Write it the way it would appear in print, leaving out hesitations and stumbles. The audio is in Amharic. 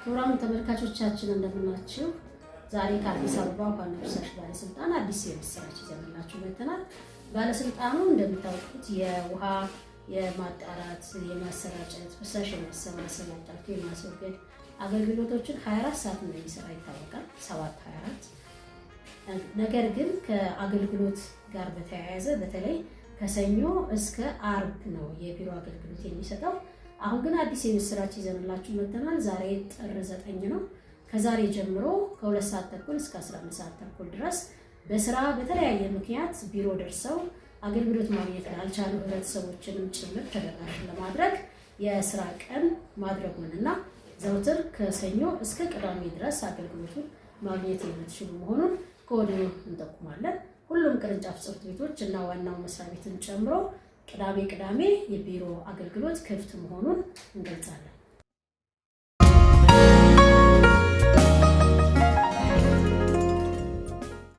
ፕሮግራም ተመልካቾቻችን እንደምናችሁ ዛሬ ከአዲስ አበባ ውሃና ፍሳሽ ባለስልጣን አዲስ የምስራች ይዘንላችሁ መጥተናል። ባለስልጣኑ እንደምታውቁት የውሃ የማጣራት የማሰራጨት ፍሳሽ የማሰባሰብ አጣርቶ የማስወገድ አገልግሎቶችን 24 ሰዓት እንደሚሰራ ይታወቃል። 7/24 ነገር ግን ከአገልግሎት ጋር በተያያዘ በተለይ ከሰኞ እስከ አርብ ነው የቢሮ አገልግሎት የሚሰጠው። አሁን ግን አዲስ የምስራች ይዘንላችሁ መጥተናል። ዛሬ ጥር 9 ነው። ከዛሬ ጀምሮ ከ2 ሰዓት ተኩል እስከ 11 ሰዓት ተኩል ድረስ በስራ በተለያየ ምክንያት ቢሮ ደርሰው አገልግሎት ማግኘት ላልቻሉ ህብረተሰቦችንም ጭምር ተደራሽ ለማድረግ የስራ ቀን ማድረጉንና ዘውትር ከሰኞ እስከ ቅዳሜ ድረስ አገልግሎቱን ማግኘት የምትችሉ መሆኑን ከወዲሁ እንጠቁማለን። ሁሉም ቅርንጫፍ ጽሕፈት ቤቶች እና ዋናው መስሪያ ቤትን ጨምሮ ቅዳሜ የቢሮ አገልግሎት ክፍት መሆኑን እንገልጻለን።